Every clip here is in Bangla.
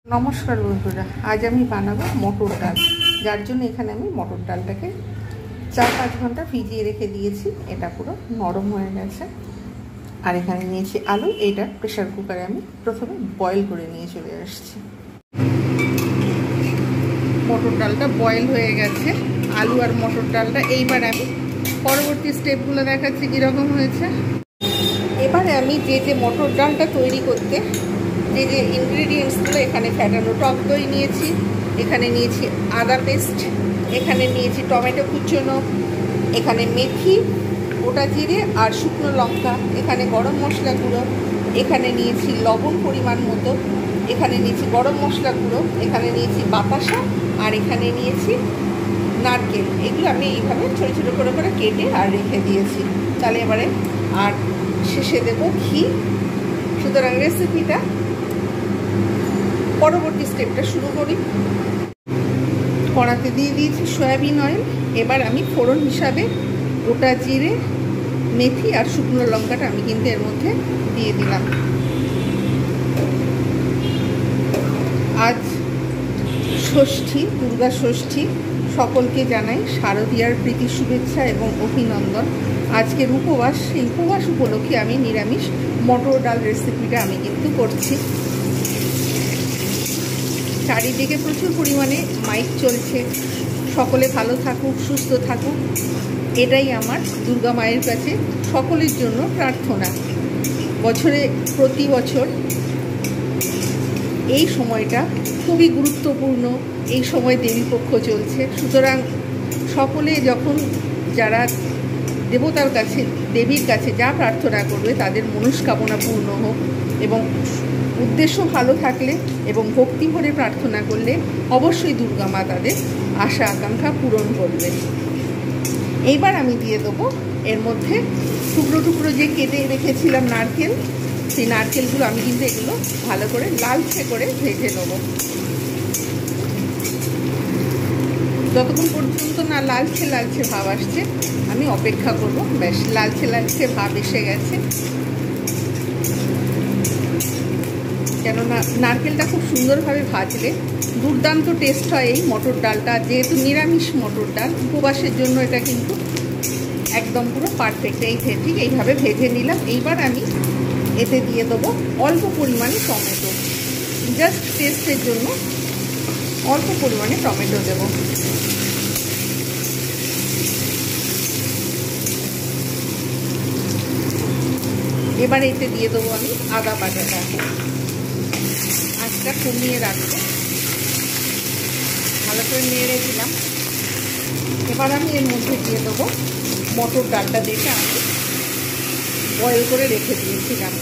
नमस्कार बंधुरा आज आमी बानाबो मटर डाल जार जोन्नो एखाने आमी मटर डालटाके 4-5 घंटा भिजिए रेखे दिएछि। एटा पुरो नरम हये गेछे और एखाने नियेछि आलू। एटा प्रेसार कुकारे आमी प्रथमे बয়েল करे निये चले आसछि। मटर डालटा बয়েল हये गेछे। आलू और मटर डालटा एइबार आमी परबर्ती स्टेपगुलो देखाচ্ছি कि रकम হয়েছে। এবারে আমি যে মটর ডালটা তৈরি করতে যে ইনগ্রেডিয়েন্টসগুলো এখানে ফ্যাটানো টক দই নিয়েছি, এখানে নিয়েছি আদা পেস্ট, এখানে নিয়েছি টমেটো কুচনো, এখানে মেথি, গোটা জিরে আর শুকনো লঙ্কা, এখানে গরম মশলা গুঁড়ো, এখানে নিয়েছি লবণ পরিমাণ মতো, এখানে নিয়েছি গরম মশলা গুঁড়ো, এখানে নিয়েছি বাতাসা আর এখানে নিয়েছি নারকেল। এগুলো আমি এইভাবে ছোটো ছোটো করে করে কেটে আর রেখে দিয়েছি। তাহলে এবারে আর শেষে দেবো ঘি। সুতরাং রেসিপিটা পরবর্তী স্টেপটা শুরু করি। কড়াতে দিয়ে দিয়েছি সয়াবিন অয়েল। এবার আমি ফোড়ন হিসাবে গোটা জিরে, মেথি আর শুকনো লঙ্কাটা আমি কিন্তু এর মধ্যে দিয়ে দিলাম। আজ ষষ্ঠী, দুর্গা ষষ্ঠী। সকলকে জানাই শারদীয়ার প্রীতি শুভেচ্ছা এবং অভিনন্দন। আজকের উপবাস, সেই উপবাস উপলক্ষে আমি নিরামিষ মটর ডাল রেসিপিটা আমি কিন্তু করছি। চারিদিকে প্রচুর পরিমাণে মাইক চলছে। সকলে ভালো থাকুক, সুস্থ থাকুক, এটাই আমার দুর্গা মায়ের কাছে সকলের জন্য প্রার্থনা। বছরে প্রতি বছর এই সময়টা খুবই গুরুত্বপূর্ণ। এই সময় দেবীপক্ষ চলছে। সুতরাং সকলে যখন যারা দেবতার কাছে, দেবীর কাছে যা প্রার্থনা করবে তাদের মনস্কামনা পূর্ণ হোক এবং উদ্দেশ্য ভালো থাকলে এবং ভক্তি ভরে প্রার্থনা করলে অবশ্যই দুর্গা মা তাদের আশা আকাঙ্ক্ষা পূরণ করবেন। এইবার আমি দিয়ে দেবো এর মধ্যে টুকরো টুকরো যে কেটে রেখেছিলাম নারকেল, সেই নারকেলগুলো আমি কিন্তু এগুলো ভালো করে লালচে করে ভেজে নেবো। যতক্ষণ পর্যন্ত না লালচে লালচে ভাব আসছে আমি অপেক্ষা করব। বেশ লালচে লালচে ভাব এসে গেছে। কেননা নারকেলটা খুব সুন্দরভাবে ভাজলে দুর্দান্ত টেস্ট হয় এই মটর ডালটা। যেহেতু নিরামিষ মটর ডাল, উপবাসের জন্য এটা কিন্তু একদম পুরো পারফেক্ট। এই ঠিক এইভাবে ভেজে নিলাম। এইবার আমি এতে দিয়ে দেবো অল্প পরিমাণে টমেটো। জাস্ট টেস্টের জন্য অল্প পরিমাণে টমেটো দেব। এবার এতে দিয়ে দেবো আমি আদা বাটাটা। আঁচটা কমিয়ে রাখবো। ভালো করে নেড়ে দিলাম। এবার আমি এর মধ্যে দিয়ে দেবো মটর ডালটা, যেটা আমি বয়েল করে রেখে দিয়েছিলাম।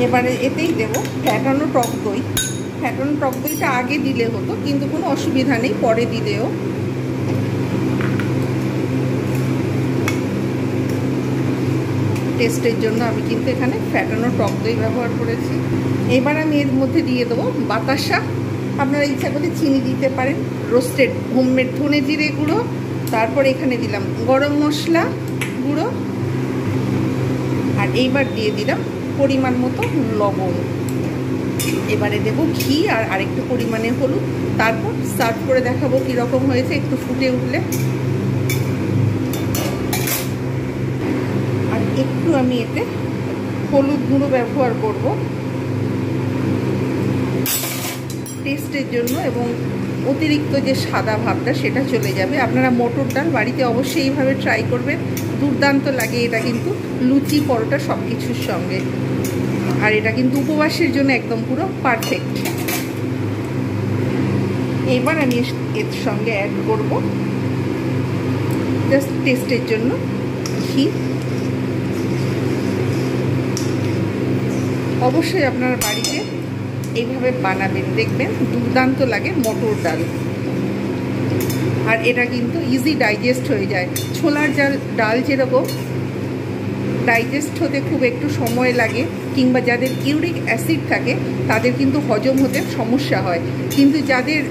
এবারে এতেই দেবো ফ্যাটানো টক দই। ফ্যাটানো টক দইটা আগে দিলে হতো, কিন্তু কোনো অসুবিধা নেই, পরে দিলেও। টেস্টের জন্য আমি কিন্তু এখানে ফ্যাটানো টক দই ব্যবহার করেছি। এবার আমি এর মধ্যে দিয়ে দেবো বাতাসা। আপনারা ইচ্ছা করলে চিনি দিতে পারেন, রোস্টেড হোমমেড ধনে জিরে গুঁড়ো, তারপর এখানে দিলাম গরম মশলা গুঁড়ো, আর এইবার দিয়ে দিলাম পরিমাণ মতো লবণ। এবারে দেবো ঘি আর আরেকটু পরিমাণে হলুদ। তারপর সার্ভ করে দেখাবো কীরকম হয়েছে একটু ফুটে উঠলে। আর একটু আমি এতে হলুদ গুঁড়ো ব্যবহার করব টেস্টের জন্য, এবং অতিরিক্ত যে সাদা ভাবটা সেটা চলে যাবে। আপনারা মটর ডাল বাড়িতে অবশ্যই এইভাবে ট্রাই করবেন। দুর্দান্ত লাগে এটা কিন্তু লুচি, পরোটা সব কিছুর সঙ্গে। আর এটা কিন্তু উপবাসের জন্য একদম পুরো পারফেক্ট। এইবার আমি এর সঙ্গে অ্যাড করব জাস্ট টেস্টের জন্য ঘি। অবশ্যই আপনারা বাড়িতে এইভাবে বানাবেন, দেখবেন দুর্দান্ত লাগে মটর ডাল। আর এটা কিন্তু ইজি ডাইজেস্ট হয়ে যায়। ছোলার ডাল যেরকম ডাইজেস্ট হতে খুব একটু সময় লাগে, কিংবা যাদের ইউরিক অ্যাসিড থাকে তাদের কিন্তু হজম হতে সমস্যা হয়, কিন্তু যাদের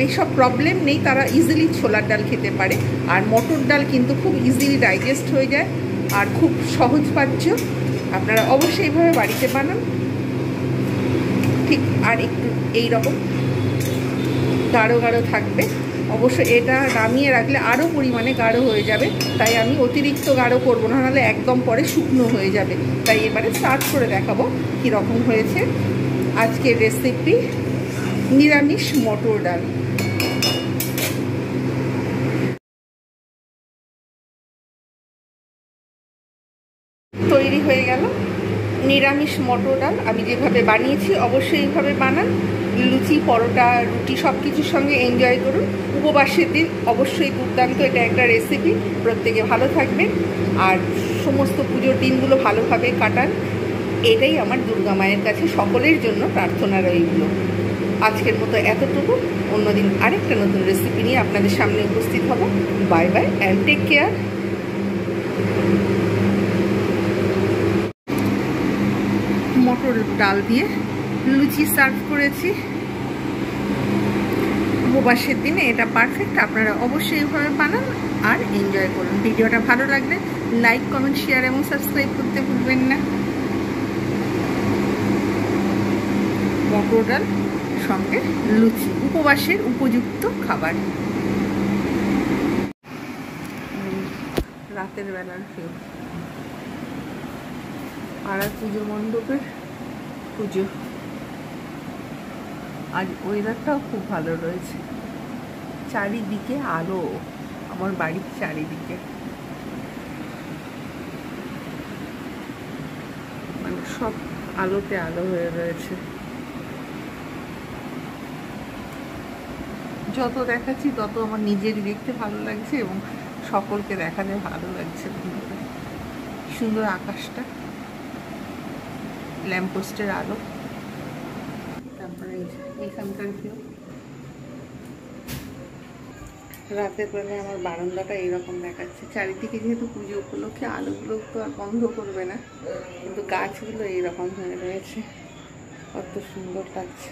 এইসব প্রবলেম নেই, তারা ইজিলি ছোলার ডাল খেতে পারে। আর মটর ডাল কিন্তু খুব ইজিলি ডাইজেস্ট হয়ে যায় আর খুব সহজপাচ্য। আপনারা অবশ্যই এইভাবে বাড়িতে বানান। ঠিক আর একটু এইরকম গাঢ় গাঢ় থাকবে। অবশ্য এটা নামিয়ে রাখলে আরও পরিমাণে গাঢ় হয়ে যাবে, তাই আমি অতিরিক্ত গাঢ় করবো না, নাহলে একদম পরে শুকনো হয়ে যাবে। তাই এবারে সার্ভ করে দেখাবো কীরকম হয়েছে। আজকের রেসিপি নিরামিষ মটর ডাল। তৈরি হয়ে গেল নিরামিষ মটর ডাল। আমি যেভাবে বানিয়েছি অবশ্যই এইভাবে বানান। লুচি, পরোটা, রুটি সব কিছুর সঙ্গে এনজয় করুন। উপবাসের দিন অবশ্যই দুর্দান্ত এটা একটা রেসিপি। প্রত্যেকে ভালো থাকবেন আর সমস্ত পুজোর দিনগুলো ভালোভাবে কাটান, এটাই আমার দুর্গা মায়ের কাছে সকলের জন্য প্রার্থনা রইল। আজকের মতো এতটুকু। অন্যদিন আরেকটা নতুন রেসিপি নিয়ে আপনাদের সামনে উপস্থিত হব। Bye bye and take care. মটর ডাল দিয়ে লুচি সার্ভ করেছি। উপবাসের দিনে এটা পারফেক্ট। আপনারা অবশ্যই এইভাবে বানান আর এনজয় করুন। ভিডিওটা ভালো লাগলে লাইক, কমেন্ট, শেয়ার এবং সাবস্ক্রাইব করতে ভুলবেন না। মটর ডাল সঙ্গে লুচি উপবাসের উপযুক্ত খাবার। রাতের বেলার ভিউ, পাড়ার পুজো মণ্ডপের পুজো। আজ ওয়েদারটাও খুব ভালো রয়েছে, চারিদিকে আলো, আমার বাড়ির চারিদিকে মানে সব আলোতে আলো হয়ে রয়েছে। যত দেখাচ্ছি তত আমার নিজেরই দেখতে ভালো লাগছে এবং সকলকে দেখাতে ভালো লাগছে। সুন্দর আকাশটা, ল্যাম্পপোস্টের আলো, তারপরে এইখানকার ভিউ। রাতের বেলায় আমার বারান্দাটা এইরকম দেখাচ্ছে। চারিদিকে যেহেতু পুজো উপলক্ষে আলোগুলো তো আর বন্ধ করবে না, কিন্তু গাছগুলো এইরকম হয়ে রয়েছে, কত সুন্দর লাগছে।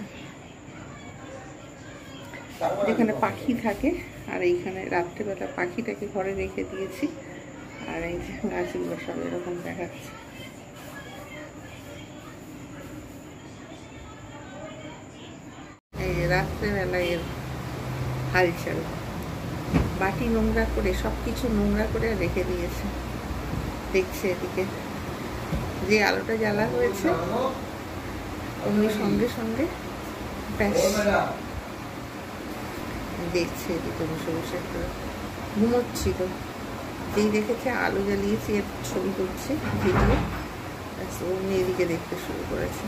যেখানে পাখি থাকে, আর এইখানে রাত্রেবেলা পাখিটাকে ঘরে রেখে দিয়েছি, আর এই যে গাছগুলো সব এরকম দেখাচ্ছে। এই রাত্রেবেলায় এর হালচাল, বাটি নোংরা করে সব কিছু নোংরা করে রেখে দিয়েছে। দেখছে এদিকে যে আলোটা জ্বালা হয়েছে, অমনি সঙ্গে সঙ্গে দেখছে এদিকে বসে বসে ঘুমোচ্ছিল। যেই দেখেছে আলো জ্বালিয়েছি, এর ছবি করছে ভিডিও, অমনি এদিকে দেখতে শুরু করেছে।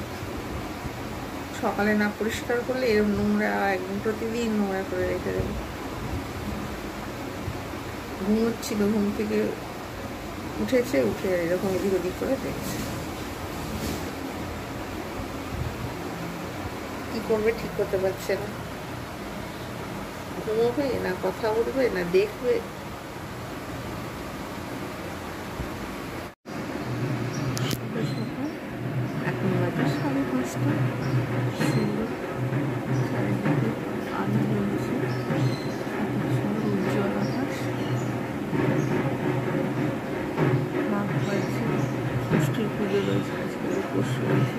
সকালে না পরিষ্কার করলে এরকম নোংরা একদম প্রতিদিন নোংরা করে রেখে দেবে। ঘুমোচ্ছিল, ঘুম থেকে উঠেছে, উঠে এরকম এদিক ওদিক করে দেখছে। কি করবে ঠিক করতে পারছে না, ঘুমোবে না কথা বলবে না দেখবে। এখন বাজে 5:30। সুন্দর চারিদিকে আলো জ্বলছে, সুন্দর উজ্জ্বল আকাশ, মাঘ পাচ্ছে, ষষ্ঠীর পুজো রয়েছে আজকে, পরশু রয়েছে।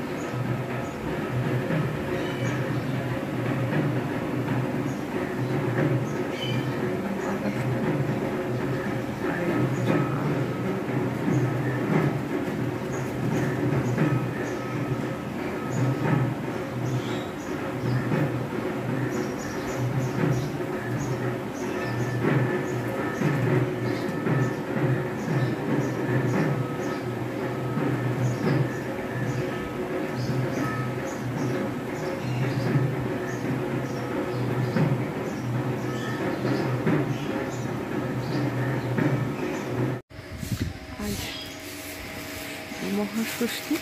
মহাষষ্ঠী,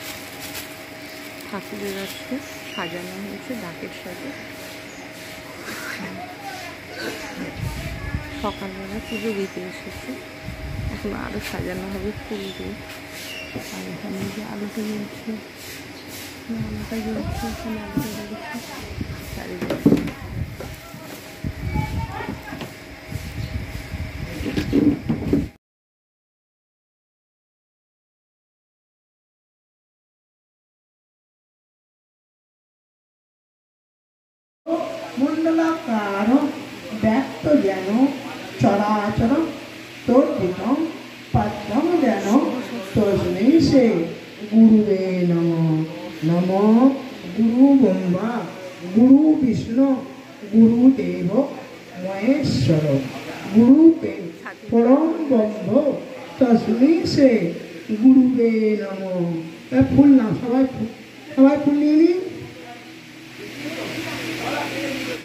ঠাকুরের আজকে সাজানো হয়েছে ডাকের সাথে। সকালবেলা পুজো দিতে এসেছে, এখন আরও সাজানো হবে ফুল দিয়ে। আর এখানে যে আলোটা জ্বলছে, আলোটা জ্বলছে, এখানে আলোটা জ্বলছে চারিদিকে। মণ্ডলাকার ব্যক্ত যেন চরাচর তর্জিতম পদ্মম যেন তস্मै সে গুরুবে নমঃ। নমঃ গুরু ব্রহ্মা গুরু বিষ্ণু গুরুদেব মহেশ্বর গুরুতে পরম ব্রহ্ম তস্मै সে গুরুবে নমঃ। ফুল না সবাই ফুল নিয়ে নিন।